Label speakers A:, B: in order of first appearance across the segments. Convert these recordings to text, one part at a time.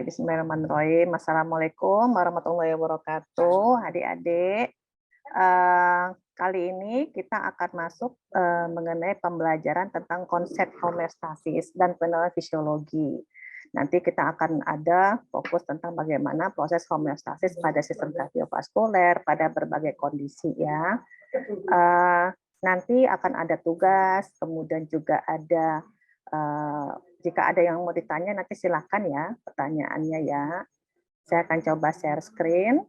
A: Baik, bismillahirrahmanirrahim. Assalamualaikum warahmatullahi wabarakatuh, adik-adik. Kali ini kita akan masuk mengenai pembelajaran tentang konsep homeostasis dan penerapan fisiologi. Nanti kita akan ada fokus tentang bagaimana proses homeostasis pada sistem kardiovaskuler, pada berbagai kondisi ya. Nanti akan ada tugas, kemudian juga ada jika ada yang mau ditanya nanti silakan ya pertanyaannya ya. Saya akan coba share screen.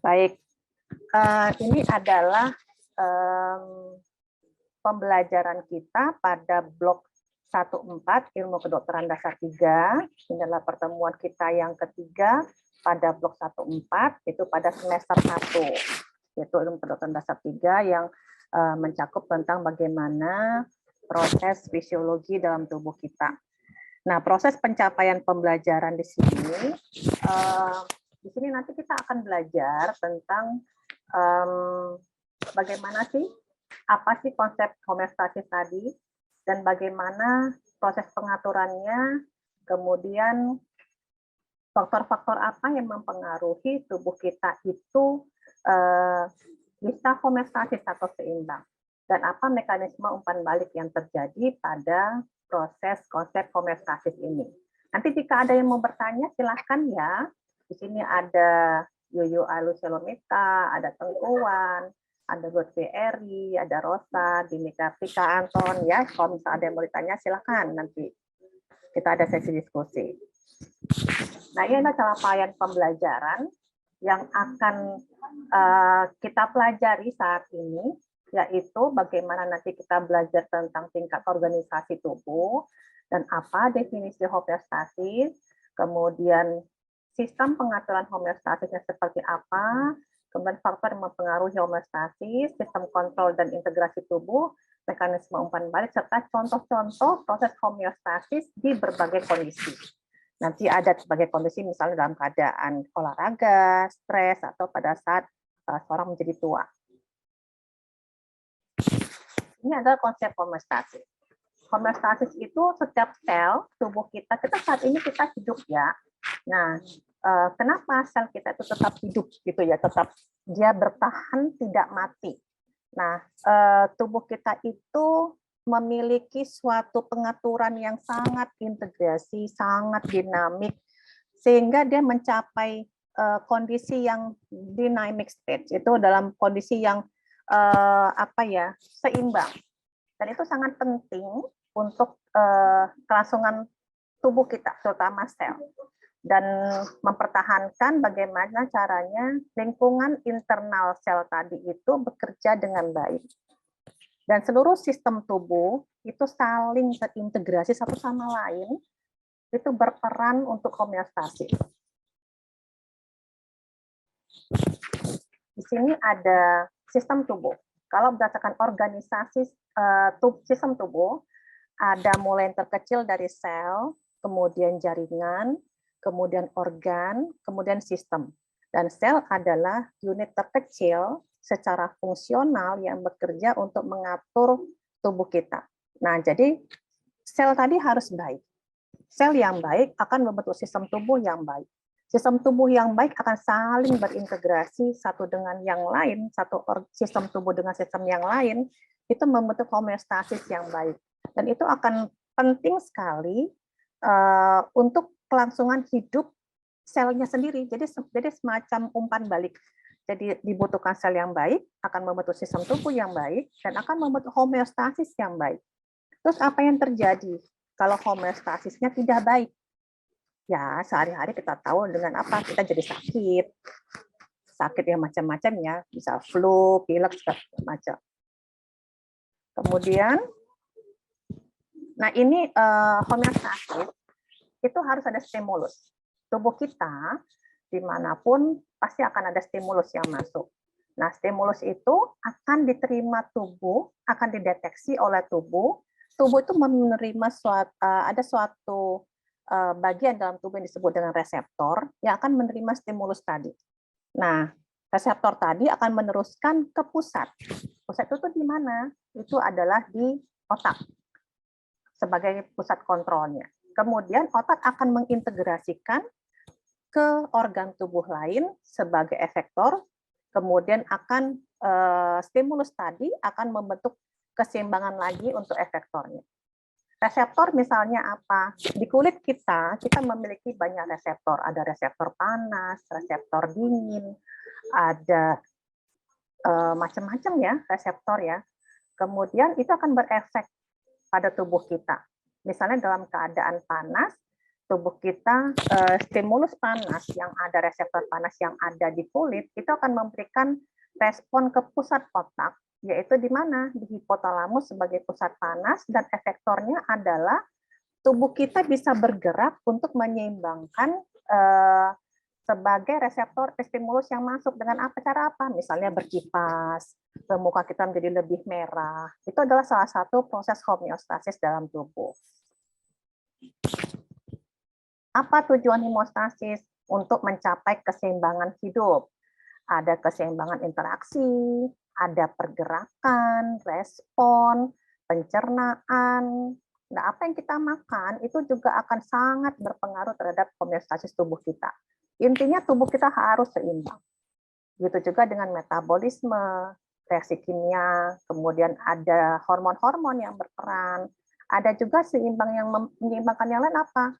A: Baik, ini adalah pembelajaran kita pada blok 14 ilmu kedokteran dasar 3. Ini adalah pertemuan kita yang ketiga pada blok 14, itu pada semester 1, yaitu ilmu kedokteran dasar 3 yang mencakup tentang bagaimana proses fisiologi dalam tubuh kita. Nah, proses pencapaian pembelajaran di sini nanti kita akan belajar tentang bagaimana sih, apa sih konsep homeostasis tadi, dan bagaimana proses pengaturannya, kemudian faktor-faktor apa yang mempengaruhi tubuh kita itu bisa homeostasis atau seimbang, dan apa mekanisme umpan balik yang terjadi pada proses konsep homeostasis ini. Nanti jika ada yang mau bertanya, silahkan ya. Di sini ada Yoyo Aluselomita, ada Tengkuan, ada Godfrey Eri, ada Rosa, Dinika Tika Anton ya. Kalau misalnya ada yang mau ditanya, silahkan nanti kita ada sesi diskusi. Nah, ini adalah capaian pembelajaran yang akan kita pelajari saat ini, yaitu bagaimana nanti kita belajar tentang tingkat organisasi tubuh, dan apa definisi homeostasis, kemudian sistem pengaturan homeostasisnya seperti apa, kemudian faktor yang mempengaruhi homeostasis, sistem kontrol dan integrasi tubuh, mekanisme umpan balik, serta contoh-contoh proses homeostasis di berbagai kondisi. Nanti ada sebagai kondisi misalnya dalam keadaan olahraga, stres, atau pada saat seorang menjadi tua. Ini adalah konsep homeostasis. Homeostasis itu setiap sel tubuh kita saat ini kita hidup ya. Nah, kenapa sel kita itu tetap hidup gitu ya, tetap dia bertahan tidak mati. Nah, tubuh kita itu memiliki suatu pengaturan yang sangat integrasi, sangat dinamik, sehingga dia mencapai kondisi yang dynamic state, itu dalam kondisi yang seimbang. Dan itu sangat penting untuk kelangsungan tubuh kita, terutama sel, dan mempertahankan bagaimana caranya lingkungan internal sel tadi itu bekerja dengan baik. Dan seluruh sistem tubuh itu saling terintegrasi satu sama lain, itu berperan untuk homeostasis. Di sini ada sistem tubuh. Kalau berdasarkan organisasi sistem tubuh, ada mulai yang terkecil dari sel, kemudian jaringan, kemudian organ, kemudian sistem. Dan sel adalah unit terkecil secara fungsional yang bekerja untuk mengatur tubuh kita. Nah, jadi sel tadi harus baik. Sel yang baik akan membentuk sistem tubuh yang baik. Sistem tubuh yang baik akan saling berintegrasi satu dengan yang lain, sistem tubuh dengan sistem yang lain, itu membentuk homeostasis yang baik. Dan itu akan penting sekali untuk kelangsungan hidup selnya sendiri. Jadi semacam umpan balik. Jadi dibutuhkan sel yang baik, akan membentuk sistem tubuh yang baik, dan akan membentuk homeostasis yang baik. Terus apa yang terjadi kalau homeostasisnya tidak baik? Ya, sehari-hari kita tahu dengan apa kita jadi sakit. Sakit yang macam-macam ya, bisa flu, pilek, segala macam. Kemudian, nah ini homeostasis, itu harus ada stimulus. Tubuh kita, dimanapun, pasti akan ada stimulus yang masuk. Nah, stimulus itu akan diterima tubuh, akan dideteksi oleh tubuh. Tubuh itu menerima ada suatu bagian dalam tubuh yang disebut dengan reseptor yang akan menerima stimulus tadi. Nah, Reseptor tadi akan meneruskan ke pusat. Pusat itu di mana? Itu adalah di otak sebagai pusat kontrolnya. Kemudian otak akan mengintegrasikan ke organ tubuh lain sebagai efektor, kemudian akan stimulus tadi akan membentuk keseimbangan lagi untuk efektornya. Reseptor misalnya apa? Di kulit kita memiliki banyak reseptor. Ada reseptor panas, reseptor dingin, ada macam-macam ya reseptor ya. Kemudian itu akan berefek pada tubuh kita. Misalnya dalam keadaan panas, tubuh kita stimulus panas yang ada reseptor panas yang ada di kulit itu akan memberikan respon ke pusat otak, yaitu di mana? Di hipotalamus sebagai pusat panas, dan efektornya adalah tubuh kita bisa bergerak untuk menyeimbangkan sebagai reseptor stimulus yang masuk dengan cara apa? Misalnya berkipas, muka kita menjadi lebih merah. Itu adalah salah satu proses homeostasis dalam tubuh. Apa tujuan homeostasis? Untuk mencapai keseimbangan hidup. Ada keseimbangan interaksi, ada pergerakan, respon, pencernaan. Nah, apa yang kita makan itu juga akan sangat berpengaruh terhadap homeostasis tubuh kita. Intinya tubuh kita harus seimbang. Begitu juga dengan metabolisme, reaksi kimia, kemudian ada hormon-hormon yang berperan. Ada juga seimbang yang menyeimbangkan yang lain apa?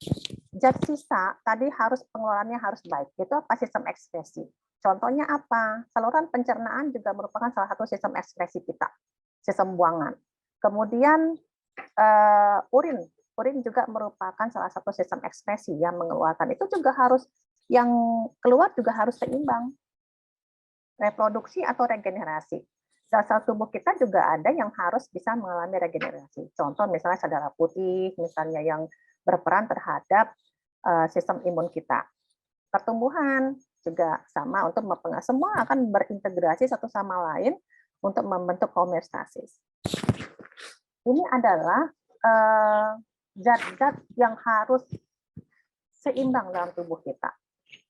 A: Zat sisa tadi harus pengeluarannya harus baik. Itu apa? Sistem ekspresi. Contohnya apa? Saluran pencernaan juga merupakan salah satu sistem ekspresi kita, sistem buangan. Kemudian urin juga merupakan salah satu sistem ekspresi yang mengeluarkan. Itu juga harus, yang keluar juga harus seimbang. Reproduksi atau regenerasi. Sel-sel tubuh kita juga ada yang harus bisa mengalami regenerasi. Contoh misalnya sel darah putih, misalnya yang berperan terhadap sistem imun kita. Pertumbuhan juga sama untuk mempengaruhi, semua akan berintegrasi satu sama lain untuk membentuk homeostasis. Ini adalah zat-zat yang harus seimbang dalam tubuh kita.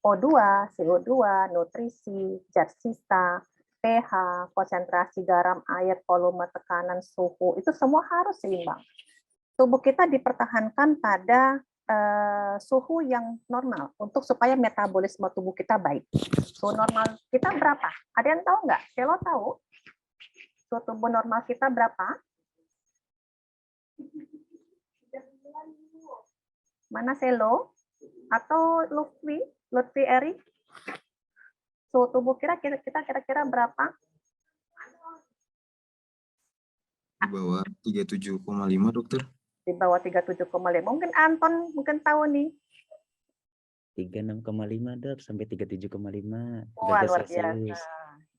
A: O2, CO2, nutrisi, zat sisa, pH, konsentrasi garam, air, volume, tekanan, suhu, itu semua harus seimbang. Tubuh kita dipertahankan pada suhu yang normal untuk supaya metabolisme tubuh kita baik. Suhu normal kita berapa? Ada yang tahu nggak? Selo tahu? Suhu tubuh normal kita berapa? Mana Selo? Atau Lutfi Eri? Suhu tubuh kita kira-kira berapa?
B: Di bawah 37,5, dokter.
A: Di bawah 37,5. Mungkin Anton mungkin tahu nih.
C: 36,5 dok sampai 37,5.
A: Wah, luar biasa.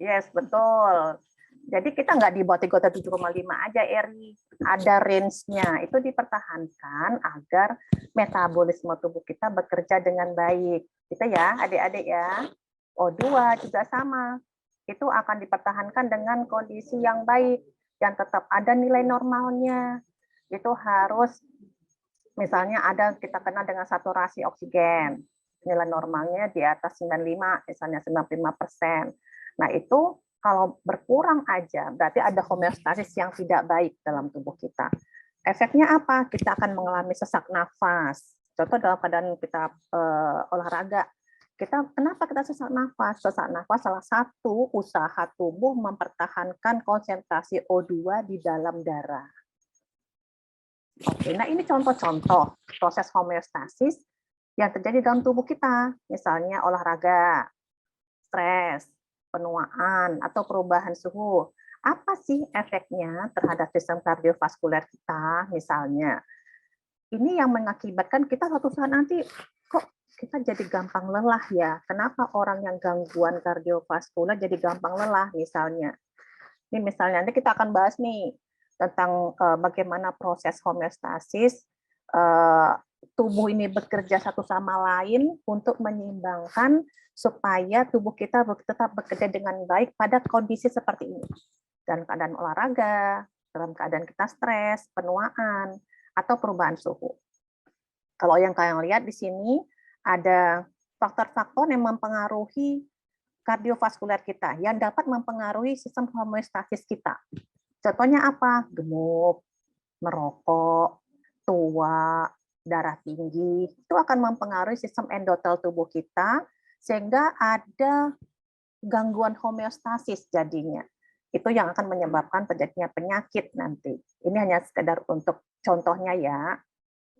A: Yes, betul. Jadi kita nggak di bawah 37,5 aja, Eri. Ada range-nya. Itu dipertahankan agar metabolisme tubuh kita bekerja dengan baik. Gitu ya, adik-adik ya. O2 juga sama. Itu akan dipertahankan dengan kondisi yang baik, yang tetap ada nilai normalnya. Itu harus, misalnya ada kita kenal dengan saturasi oksigen. Nilai normalnya di atas 95, misalnya 95%. Nah, itu kalau berkurang aja, berarti ada homeostasis yang tidak baik dalam tubuh kita. Efeknya apa? Kita akan mengalami sesak nafas. Contoh dalam keadaan kita olahraga, kenapa kita sesak nafas? Sesak nafas salah satu usaha tubuh mempertahankan konsentrasi O2 di dalam darah. Oke, nah ini contoh-contoh proses homeostasis yang terjadi dalam tubuh kita, misalnya olahraga, stres, penuaan, atau perubahan suhu. Apa sih efeknya terhadap sistem kardiovaskuler kita, misalnya? Ini yang mengakibatkan kita suatu saat nanti, kok kita jadi gampang lelah ya? Kenapa orang yang gangguan kardiovaskuler jadi gampang lelah, misalnya? Ini misalnya, nanti kita akan bahas nih, tentang bagaimana proses homeostasis, tubuh ini bekerja satu sama lain untuk menyeimbangkan supaya tubuh kita tetap bekerja dengan baik pada kondisi seperti ini. Dalam keadaan olahraga, dalam keadaan kita stres, penuaan, atau perubahan suhu. Kalau yang kalian lihat di sini, ada faktor-faktor yang mempengaruhi kardiovaskuler kita yang dapat mempengaruhi sistem homeostasis kita. Contohnya apa? Gemuk, merokok, tua, darah tinggi, itu akan mempengaruhi sistem endotel tubuh kita sehingga ada gangguan homeostasis jadinya. Itu yang akan menyebabkan terjadinya penyakit nanti. Ini hanya sekedar untuk contohnya ya.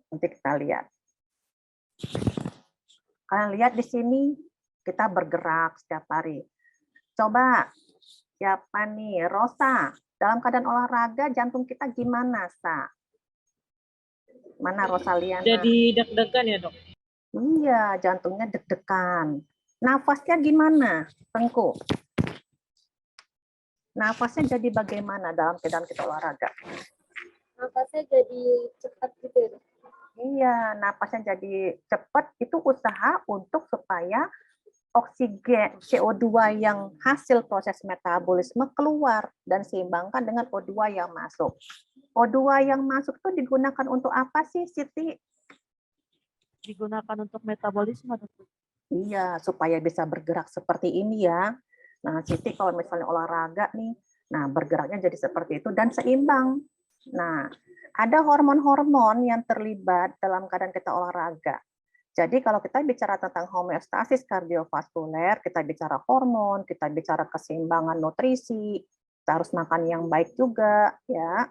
A: Nanti kita lihat. Kalian lihat di sini kita bergerak setiap hari. Coba siapa nih? Rosa. Dalam keadaan olahraga jantung kita gimana, Sa? Mana Rosaliana?
C: Jadi deg-degan ya, Dok?
A: Iya, jantungnya deg-degan. Nafasnya gimana, Tengku? Nafasnya jadi bagaimana dalam keadaan kita olahraga?
D: Nafasnya jadi cepat gitu ya, Dok?
A: Iya, napasnya jadi cepat, itu usaha untuk supaya oksigen CO2 yang hasil proses metabolisme keluar dan seimbangkan dengan O2 yang masuk. O2 yang masuk itu digunakan untuk apa sih, Siti?
C: Digunakan untuk metabolisme, Dok.
A: Iya, supaya bisa bergerak seperti ini ya. Nah, Siti kalau misalnya olahraga nih, nah bergeraknya jadi seperti itu dan seimbang. Nah, ada hormon-hormon yang terlibat dalam keadaan kita olahraga. Jadi kalau kita bicara tentang homeostasis kardiovaskuler, kita bicara hormon, kita bicara keseimbangan nutrisi, kita harus makan yang baik juga, ya.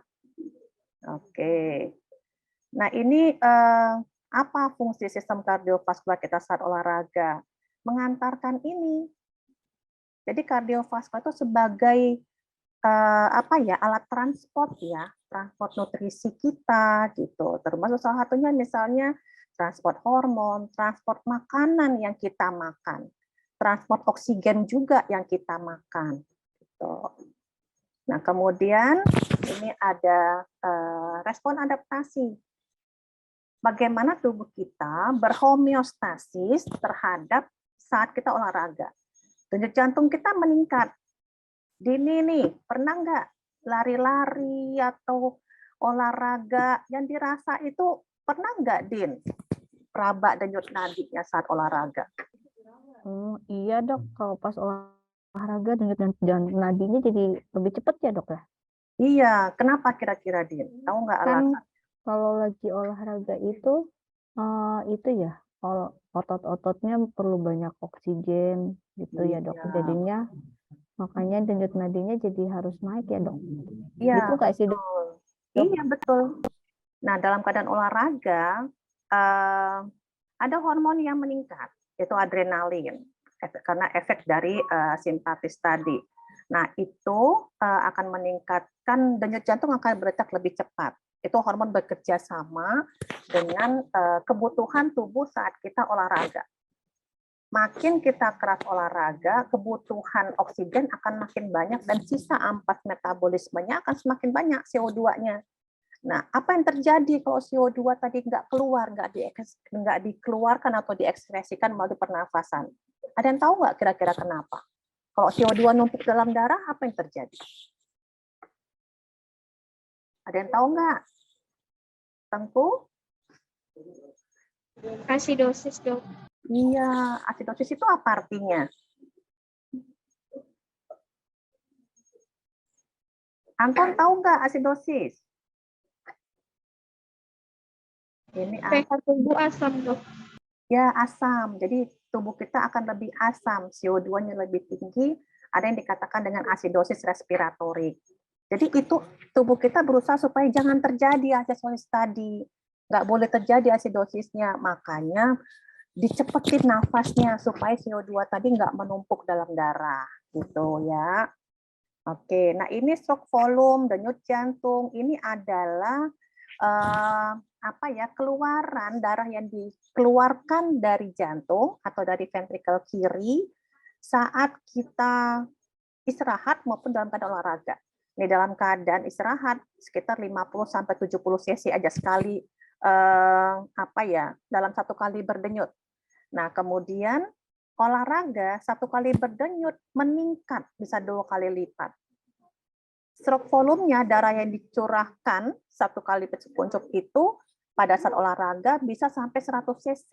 A: Oke. Nah, ini apa fungsi sistem kardiovaskuler kita saat olahraga? Mengantarkan ini. Jadi kardiovaskuler itu sebagai apa ya, alat transport ya, transport nutrisi kita gitu. Termasuk salah satunya misalnya transport hormon, transport makanan yang kita makan, transport oksigen juga yang kita makan. Gitu. Nah, kemudian ini ada respon adaptasi. Bagaimana tubuh kita berhomeostasis terhadap saat kita olahraga. Denyut jantung kita meningkat. Dini nih, pernah nggak lari-lari atau olahraga yang dirasa itu, pernah nggak, Din? Peraba denyut nadinya saat olahraga.
E: Oh, iya, Dok. Kalau pas olahraga denyut nadinya jadi lebih cepat ya, Dok ya?
A: Iya, kenapa kira-kira, Din? Tahu nggak
E: Kan
A: alasan?
E: kalau lagi olahraga itu ya, otot-ototnya perlu banyak oksigen gitu ya, Dok.
A: Iya.
E: Jadinya makanya denyut nadinya jadi harus naik ya, Dok.
A: Iya,
E: Gitu nggak sih, Dok?
A: betul. Iya, betul. Nah, dalam keadaan olahraga, ada hormon yang meningkat, yaitu adrenalin, karena efek dari simpatis tadi. Nah, itu akan meningkatkan denyut jantung akan berdetak lebih cepat. Itu hormon bekerja sama dengan kebutuhan tubuh saat kita olahraga. Makin kita keras olahraga, kebutuhan oksigen akan makin banyak dan sisa ampas metabolismenya akan semakin banyak CO2-nya. Nah, apa yang terjadi kalau CO2 tadi nggak keluar, nggak dikeluarkan atau diekspresikan melalui pernafasan? Ada yang tahu nggak kira-kira kenapa? Kalau CO2 numpuk dalam darah, apa yang terjadi? Ada yang tahu nggak? Tengku?
D: Asidosis, Dok.
A: Iya, asidosis itu apa artinya? Anton tahu nggak asidosis? Ini
D: pH tubuh asam, Dok.
A: ya asam. Jadi tubuh kita akan lebih asam, CO2-nya lebih tinggi, ada yang dikatakan dengan asidosis respiratorik. Jadi itu tubuh kita berusaha supaya jangan terjadi asidosis tadi. Nggak boleh terjadi asidosisnya, makanya dicepetin nafasnya supaya CO2 tadi nggak menumpuk dalam darah, gitu ya. Oke, nah ini stroke volume, denyut jantung, ini adalah apa ya, keluaran darah yang dikeluarkan dari jantung atau dari ventrikel kiri saat kita istirahat maupun dalam keadaan olahraga. Ini dalam keadaan istirahat sekitar 50 sampai 70 cc aja sekali apa ya, dalam satu kali berdenyut. Nah, kemudian olahraga satu kali berdenyut meningkat bisa 2 kali lipat. Stroke volumenya, darah yang dicurahkan satu kali puncup itu pada saat olahraga bisa sampai 100 cc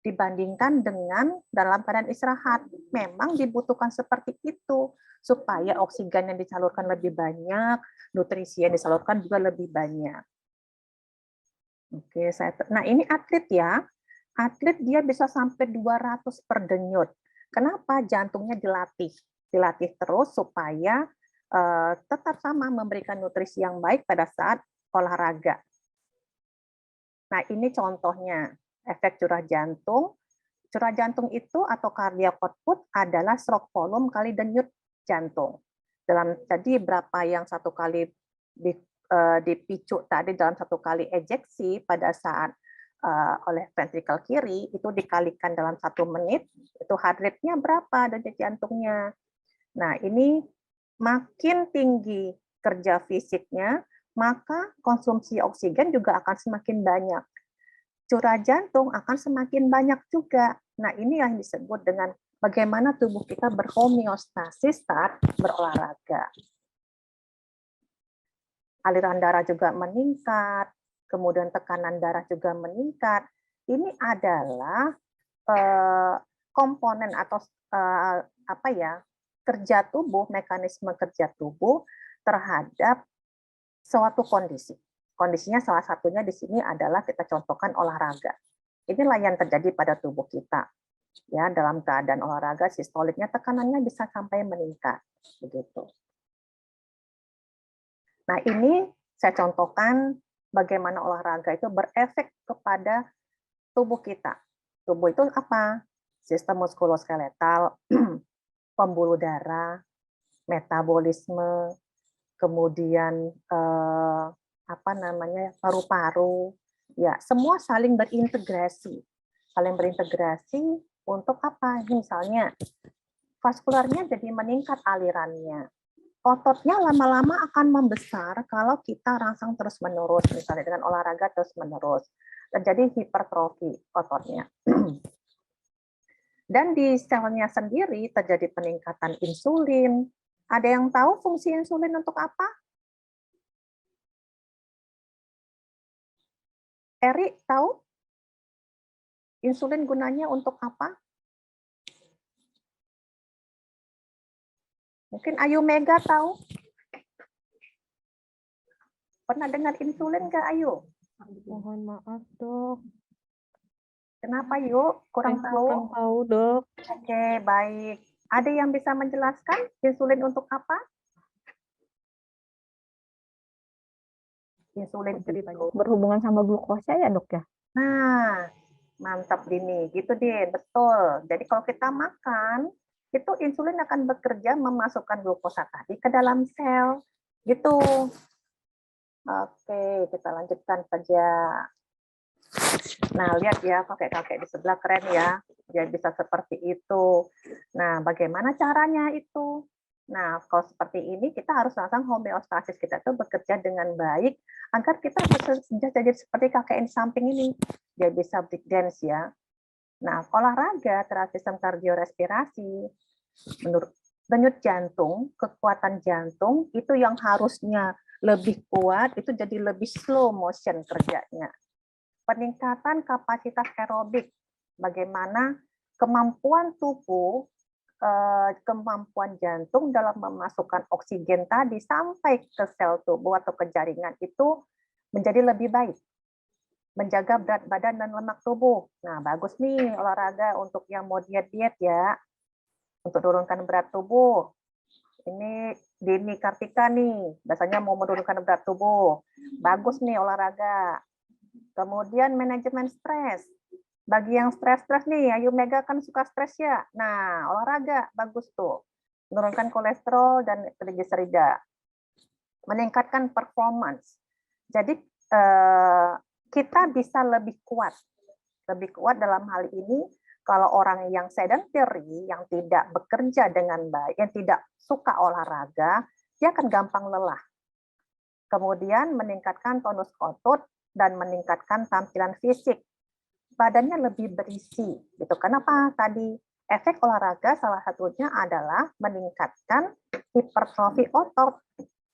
A: dibandingkan dengan dalam keadaan istirahat. Memang dibutuhkan seperti itu supaya oksigen yang disalurkan lebih banyak, nutrisi yang disalurkan juga lebih banyak. Oke, nah ini atlet ya. Atlet dia bisa sampai 200 per denyut. Kenapa? Jantungnya dilatih. Dilatih terus supaya tetap sama memberikan nutrisi yang baik pada saat olahraga. Nah, ini contohnya efek curah jantung. Curah jantung itu atau cardiac output adalah stroke volume kali denyut jantung. Jadi berapa yang satu kali dipicu tadi dalam satu kali ejeksi pada saat oleh ventrikel kiri itu dikalikan dalam 1 menit, itu heart rate-nya berapa denyut jantungnya. Nah, ini makin tinggi kerja fisiknya, maka konsumsi oksigen juga akan semakin banyak. Curah jantung akan semakin banyak juga. Nah, ini yang disebut dengan bagaimana tubuh kita berhomeostasis saat berolahraga. Aliran darah juga meningkat, kemudian tekanan darah juga meningkat. Ini adalah komponen atau kerja tubuh, mekanisme kerja tubuh terhadap suatu kondisi. Kondisinya salah satunya di sini adalah kita contohkan olahraga. Inilah yang terjadi pada tubuh kita. Ya, dalam keadaan olahraga sistoliknya tekanannya bisa sampai meningkat, begitu. Nah, ini saya contohkan bagaimana olahraga itu berefek kepada tubuh kita. Tubuh itu apa? Sistem muskuloskeletal, pembuluh darah, metabolisme, kemudian paru-paru, ya semua saling berintegrasi untuk apa? Misalnya vaskularnya jadi meningkat alirannya, ototnya lama-lama akan membesar kalau kita rangsang terus-menerus, misalnya dengan olahraga terus-menerus, terjadi hipertrofi ototnya. Dan di selnya sendiri terjadi peningkatan insulin. Ada yang tahu fungsi insulin untuk apa? Eri, tahu? Insulin gunanya untuk apa? Mungkin Ayu Mega tahu? Pernah dengar insulin nggak, Ayu?
C: Mohon maaf, Dok.
A: Kenapa, Yuk? Kurang tahu?
C: Kurang tahu, Dok.
A: Oke, baik. Ada yang bisa menjelaskan insulin untuk apa? Insulin itu
E: Berhubungan sama glukosa ya, Dok ya?
A: Nah, mantap Dini. Gitu deh, betul. Jadi kalau kita makan, itu insulin akan bekerja memasukkan glukosa tadi ke dalam sel. Gitu. Oke, kita lanjutkan saja. Nah, lihat ya, kakek-kakek di sebelah keren ya. Dia bisa seperti itu. Nah, bagaimana caranya itu? Nah, kalau seperti ini, kita harus langsung homeostasis kita itu bekerja dengan baik, agar kita bisa jadi seperti kakek yang di samping ini. Dia bisa break dance ya. Nah, olahraga terhadap sistem kardiorespirasi, menurut denyut jantung, kekuatan jantung, itu yang harusnya lebih kuat, itu jadi lebih slow motion kerjanya. Peningkatan kapasitas aerobik, bagaimana kemampuan tubuh, kemampuan jantung dalam memasukkan oksigen tadi sampai ke sel tubuh atau ke jaringan itu menjadi lebih baik. Menjaga berat badan dan lemak tubuh. Nah, bagus nih olahraga untuk yang mau diet-diet ya. Untuk turunkan berat tubuh. Ini Dini Kartika nih, biasanya mau menurunkan berat tubuh. Bagus nih olahraga. Kemudian manajemen stres. Bagi yang stres-stres nih, Ayu Mega kan suka stres ya. Nah, olahraga bagus tuh. Menurunkan kolesterol dan trigliserida. Meningkatkan performance. Jadi kita bisa lebih kuat dalam hal ini kalau orang yang sedentary, yang tidak bekerja dengan baik, yang tidak suka olahraga, dia akan gampang lelah. Kemudian meningkatkan tonus otot dan meningkatkan tampilan fisik. Badannya lebih berisi. Gitu. Kenapa tadi? Efek olahraga salah satunya adalah meningkatkan hipertrofi otot.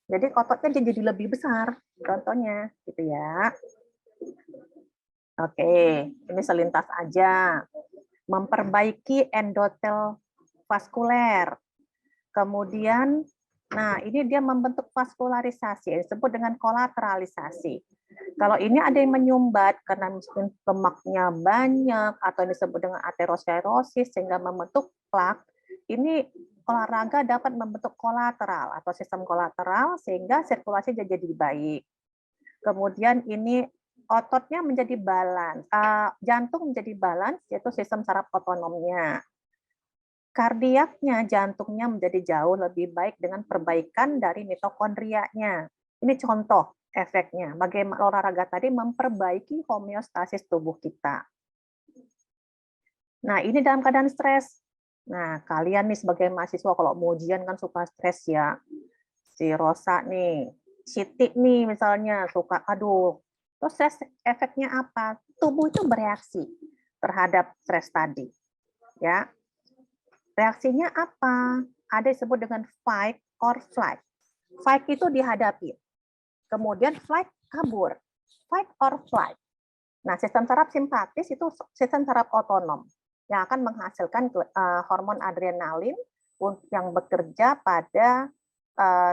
A: Jadi ototnya jadi lebih besar, contohnya, gitu ya. Oke, ini selintas aja. Memperbaiki endotel vaskuler. Kemudian, nah ini dia membentuk vaskularisasi, yang disebut dengan kolateralisasi. Kalau ini ada yang menyumbat karena mungkin lemaknya banyak atau yang disebut dengan aterosklerosis sehingga membentuk plak, ini olahraga dapat membentuk kolateral atau sistem kolateral sehingga sirkulasi jadi baik. Kemudian ini ototnya menjadi balance, jantung menjadi balance, yaitu sistem saraf otonomnya. Kardiaknya, jantungnya menjadi jauh lebih baik dengan perbaikan dari mitokondrianya. Ini contoh efeknya. Bagaimana olahraga tadi memperbaiki homeostasis tubuh kita. Nah, ini dalam keadaan stres. Nah, kalian nih sebagai mahasiswa kalau mau ujian kan suka stres ya. Si Rosa nih, Siti nih misalnya suka, aduh, terus stres efeknya apa? Tubuh itu bereaksi terhadap stres tadi. Ya. Reaksinya apa? Ada yang disebut dengan fight or flight. Fight itu dihadapi. Kemudian flight kabur. Fight or flight. Nah, sistem saraf simpatis itu sistem saraf otonom yang akan menghasilkan hormon adrenalin yang bekerja pada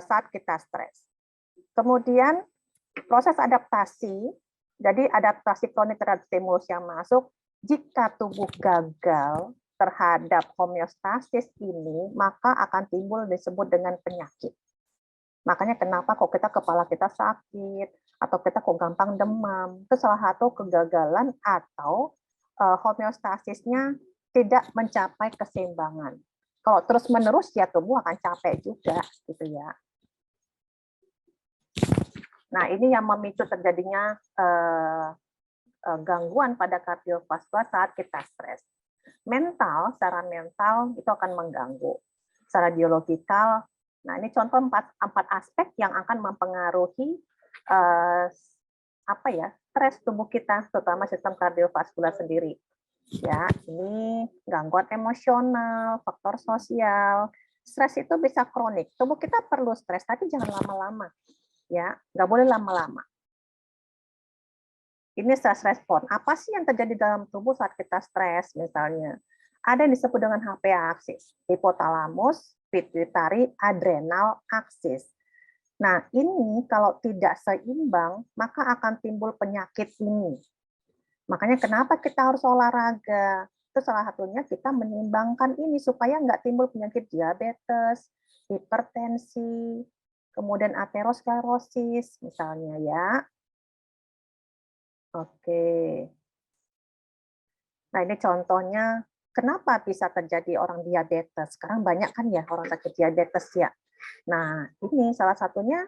A: saat kita stres. Kemudian proses adaptasi, jadi adaptasi kronik terhadap stimulus yang masuk, jika tubuh gagal terhadap homeostasis ini, maka akan timbul disebut dengan penyakit. Makanya kenapa kok kepala kita sakit, atau kita kok gampang demam, itu salah satu kegagalan atau homeostasisnya tidak mencapai keseimbangan. Kalau terus-menerus ya tubuh akan capek juga, gitu ya. Nah, ini yang memicu terjadinya gangguan pada kardiovaskular saat kita stres. Mental, secara mental itu akan mengganggu. Secara biologikal, nah ini contoh empat aspek yang akan mempengaruhi stres tubuh kita, terutama sistem kardiovaskular sendiri. Ya, ini gangguan emosional, faktor sosial. Stres itu bisa kronik. Tubuh kita perlu stres, tapi jangan lama-lama. Ya, nggak boleh lama-lama. Ini stress respon. Apa sih yang terjadi dalam tubuh saat kita stres? Misalnya, ada yang disebut dengan HPA axis, hipotalamus, pituitary, adrenal axis. Nah, ini kalau tidak seimbang, maka akan timbul penyakit ini. Makanya kenapa kita harus olahraga? Itu salah satunya kita menyeimbangkan ini supaya nggak timbul penyakit diabetes, hipertensi, kemudian aterosklerosis misalnya ya. Oke. Nah, ini contohnya kenapa bisa terjadi orang diabetes. Sekarang banyak kan ya orang sakit diabetes ya. Nah, ini salah satunya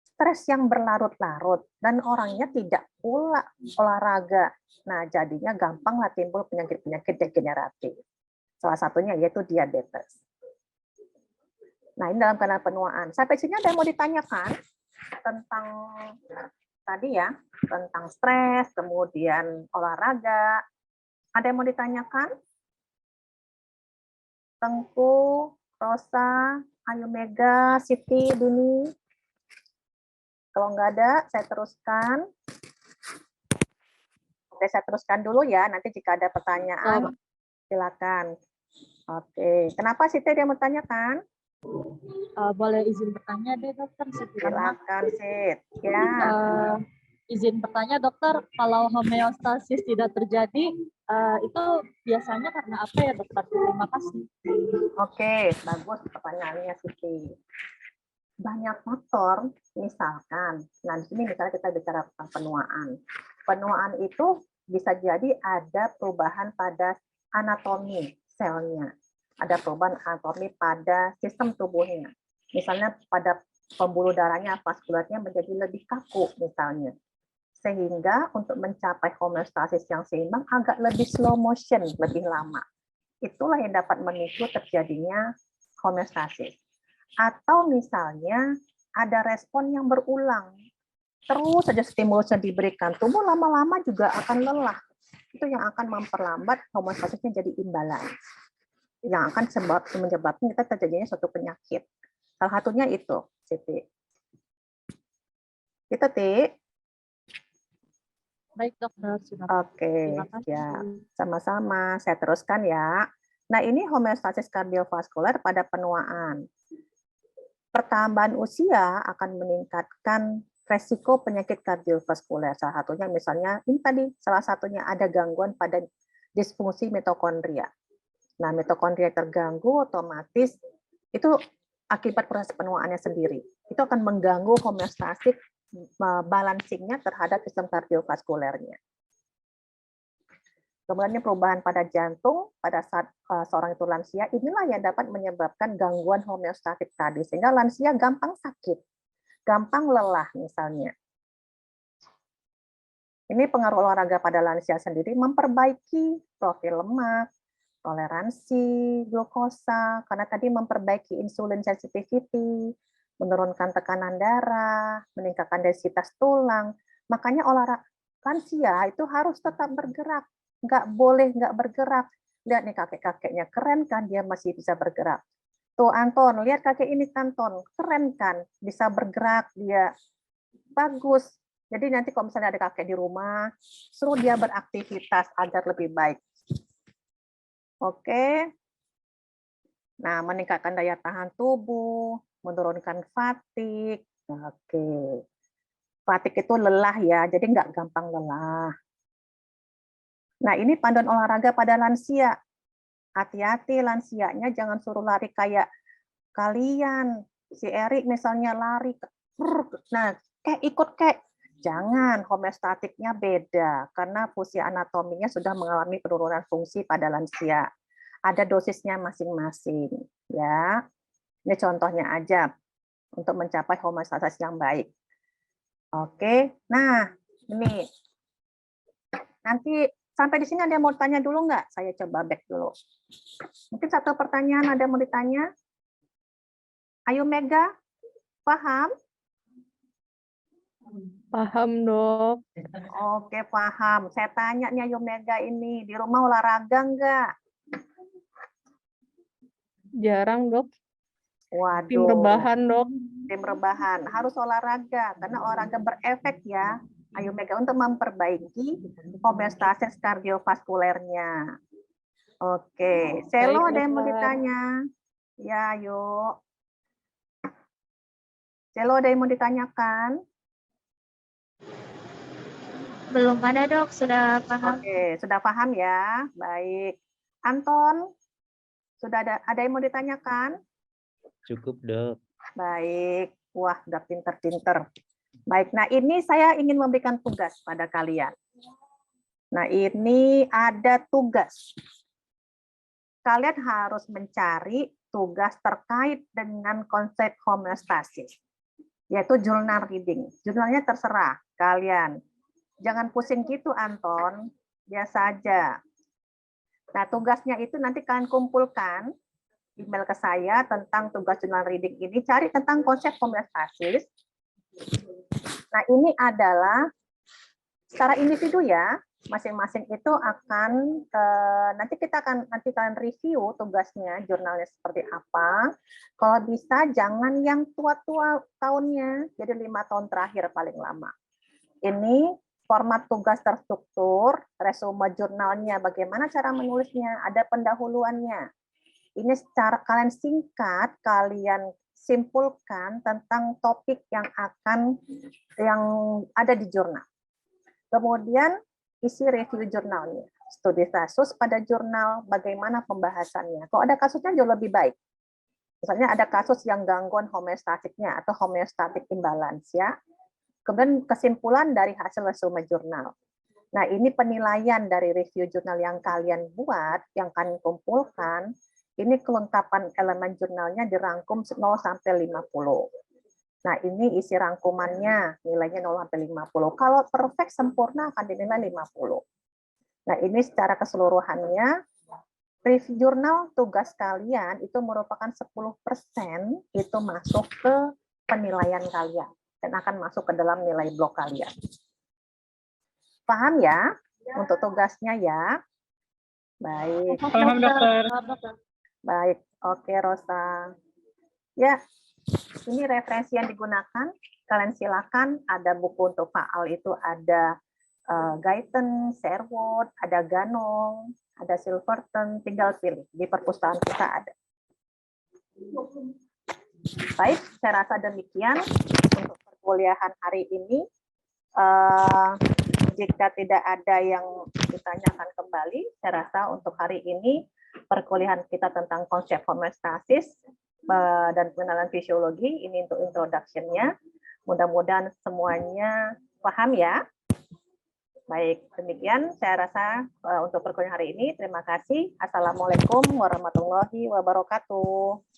A: stres yang berlarut-larut dan orangnya tidak pula olahraga. Nah, jadinya gampanglah timbul penyakit-penyakit degeneratif. Salah satunya yaitu diabetes. Nah, ini dalam keadaan penuaan. Sampai sini ada yang mau ditanyakan tentang tadi ya, tentang stres, kemudian olahraga. Ada yang mau ditanyakan? Tengku, Rosa, Ayu Mega, Siti, Dini. Kalau nggak ada, saya teruskan. Oke, saya teruskan dulu ya. Nanti jika ada pertanyaan, silakan. Oke, kenapa Siti dia mau tanyakan?
F: Boleh izin bertanya deh dokter?
A: Silakan Sit. Ya.
F: Izin bertanya dokter, kalau homeostasis tidak terjadi, itu biasanya karena apa ya dokter? Terima kasih.
A: Oke, bagus pertanyaannya Siti. Banyak faktor, misalkan, nah di sini misalnya kita bicara tentang penuaan. Penuaan itu bisa jadi ada perubahan pada anatomi selnya, ada perubahan anatomi pada sistem tubuhnya. Misalnya pada pembuluh darahnya, vaskularnya menjadi lebih kaku misalnya. Sehingga untuk mencapai homeostasis yang seimbang agak lebih slow motion, lebih lama. Itulah yang dapat memicu terjadinya homeostasis. Atau misalnya ada respon yang berulang. Terus saja stimulusnya diberikan, tubuh lama-lama juga akan lelah. Itu yang akan memperlambat homeostasisnya jadi imbalan. Yang akan menyebabkan kita terjadinya suatu penyakit. Salah satunya itu, Siti. Itu, Ti.
F: Baik dokter, sudah.
A: Oke,
F: Terima kasih.
A: ya, sama-sama. Saya teruskan ya. Nah, ini homeostasis kardiovaskuler pada penuaan. Pertambahan usia akan meningkatkan resiko penyakit kardiovaskuler. Salah satunya misalnya ini tadi, salah satunya ada gangguan pada disfungsi mitokondria. Nah, mitokondria terganggu otomatis itu akibat proses penuaannya sendiri. Itu akan mengganggu homeostasis balancingnya terhadap sistem kardiovaskulernya. Kemudian perubahan pada jantung pada saat seorang itu lansia, inilah yang dapat menyebabkan gangguan homeostatik tadi, sehingga lansia gampang sakit, gampang lelah misalnya. Ini pengaruh olahraga pada lansia sendiri memperbaiki profil lemak, toleransi glukosa, karena tadi memperbaiki insulin sensitivity, menurunkan tekanan darah, meningkatkan densitas tulang. Makanya olahraga lansia itu harus tetap bergerak, nggak boleh nggak bergerak. Lihat nih kakek-kakeknya, keren kan dia masih bisa bergerak. Tuh Anton, lihat kakek ini Anton, keren kan, bisa bergerak dia, bagus. Jadi nanti kalau misalnya ada kakek di rumah, suruh dia beraktivitas agar lebih baik. Oke. Nah, meningkatkan daya tahan tubuh, menurunkan fatigue. Oke. Fatigue itu lelah ya, jadi nggak gampang lelah. Nah, ini panduan olahraga pada lansia. Hati-hati lansianya, jangan suruh lari kayak kalian. Si Erik misalnya lari, nah, ikut kek. Jangan, homeostatiknya beda, karena fungsi anatominya sudah mengalami penurunan fungsi pada lansia. Ada dosisnya masing-masing, ya. Ini contohnya aja untuk mencapai homeostasis yang baik. Oke, nah ini nanti sampai di sini ada yang mau tanya dulu nggak? Saya coba back dulu. Mungkin satu pertanyaan ada yang mau ditanya. Ayo Mega, paham?
C: Paham, Dok.
A: Oke, paham. Saya tanya nih Ayo Mega ini, di rumah olahraga nggak?
C: Jarang, Dok. Tim
A: Waduh.
C: rebahan, Dok.
A: Tim rebahan. Harus olahraga, karena olahraga berefek ya. Ayo Mega untuk memperbaiki homeostasis kardiovaskulernya. Oke, Selo ada yang mau ditanya? Ya, yuk. Selo ada yang mau ditanyakan?
D: Belum ada dok, sudah paham.
A: Oke, sudah paham ya. Baik. Anton, sudah ada yang mau ditanyakan?
G: Cukup, Dok.
A: Baik. Wah, udah pinter-pinter. Baik, nah ini saya ingin memberikan tugas pada kalian. Nah, ini ada tugas. Kalian harus mencari tugas terkait dengan konsep homeostasis, yaitu journal reading. Jurnalnya terserah kalian. Jangan pusing gitu, Anton. Biasa aja. Nah, tugasnya itu nanti kalian kumpulkan email ke saya tentang tugas journal reading ini. Cari tentang konsep homeostasis. Nah, ini adalah secara individu ya. Masing-masing itu akan nanti kalian review tugasnya, jurnalnya seperti apa. Kalau bisa jangan yang tua-tua tahunnya, jadi 5 tahun terakhir paling lama. Ini format tugas terstruktur, resume jurnalnya, bagaimana cara menulisnya, ada pendahuluannya. Ini secara kalian singkat, kalian simpulkan tentang topik yang ada di jurnal. Kemudian isi review jurnalnya, studi kasus pada jurnal, bagaimana pembahasannya. Kalau ada kasusnya jauh lebih baik. Misalnya ada kasus yang gangguan homeostatiknya atau homeostatic imbalance ya. Kemudian kesimpulan dari hasil resume jurnal. Nah, ini penilaian dari review jurnal yang kalian buat, yang kalian kumpulkan, ini kelengkapan elemen jurnalnya dirangkum 0 sampai 50. Nah, ini isi rangkumannya, nilainya 0 sampai 50. Kalau perfect sempurna akan dinilai 50. Nah, ini secara keseluruhannya review jurnal tugas kalian itu merupakan 10% itu masuk ke penilaian kalian dan akan masuk ke dalam nilai blok kalian. Paham ya untuk tugasnya ya? Baik.
F: Paham dokter.
A: Baik, oke Rosa. Ya, ini referensi yang digunakan. Kalian silakan, ada buku untuk Pak Al itu ada Guyton, Sherwood, ada Ganong, ada Silverton, tinggal pilih. Di perpustakaan kita ada. Baik, saya rasa demikian untuk perkuliahan hari ini. Jika tidak ada yang ditanyakan kembali, saya rasa untuk hari ini perkuliahan kita tentang konsep homeostasis dan pengenalan fisiologi, ini untuk introduction-nya. Mudah-mudahan semuanya paham ya. Baik, demikian saya rasa untuk perkuliahan hari ini. Terima kasih. Assalamualaikum warahmatullahi wabarakatuh.